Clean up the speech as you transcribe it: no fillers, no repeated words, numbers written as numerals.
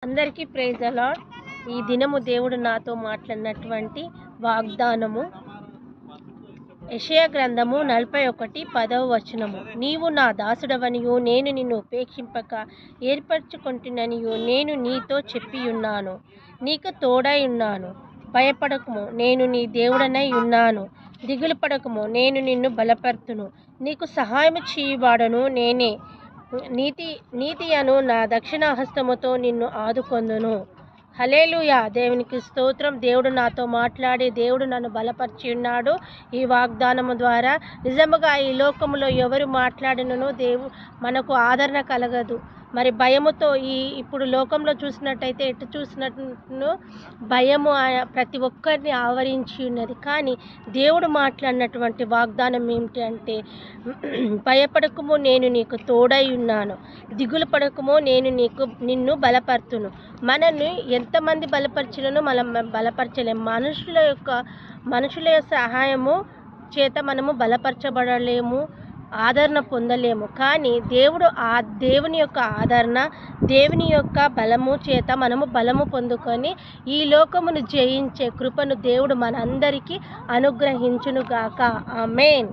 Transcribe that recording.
అందరికీ praise the lord. ఈ దినము దేవుడు నాతో మాట్లాడినటువంటి వాగ్దానము యెషయా గ్రంథము 41:10 నీవు నా దాసుడవనియు నేను నిన్ను ఉపేక్షింపక ఏర్పరచుకొంటిననియు నేను నీతో చెప్పియున్నాను. నీకు తోడై ఉన్నాను. భయపడకుము, నేను నీ దేవుడనై ఉన్నాను. దిగులు పడకుము, నేను నిన్ను బలపర్తును. నీకు సహాయము చేయువాడను నేనే. నీతి అను నా దక్షిణ హస్తముతో నిన్ను ఆదుకొందును. హల్లెలూయా. దేవునికి స్తోత్రం. దేవుడు నాతో మాట్లాడి దేవుడు నన్ను బలపరిచి ఉన్నాడు ఈ వాగ్దానము ద్వారా. నిజముగా ఈ లోకములో ఎవరు మాట్లాడినను మనకు ఆదరణ కలగదు. మరి భయముతో ఇప్పుడు లోకంలో చూసినట్టయితే ఎటు చూసినట్టు భయము ప్రతి ఒక్కరిని ఆవరించి ఉన్నది. కానీ దేవుడు మాట్లాడినటువంటి వాగ్దానం ఏమిటి అంటే, భయపడకుము, నేను నీకు తోడై ఉన్నాను. దిగులు పడకుము, నేను నిన్ను బలపరుతును. మనల్ని ఎంతమంది బలపరిచినను మనం బలపరచలేము. మనుషుల సహాయము చేత మనము బలపరచబడలేము, ఆదరణ పొందలేము. కానీ దేవుని యొక్క ఆదరణ, దేవుని యొక్క బలము చేత మనము బలము పొందుకొని ఈ లోకమును జయించే కృపను దేవుడు మనందరికీ అనుగ్రహించునుగాక. ఆమేన్.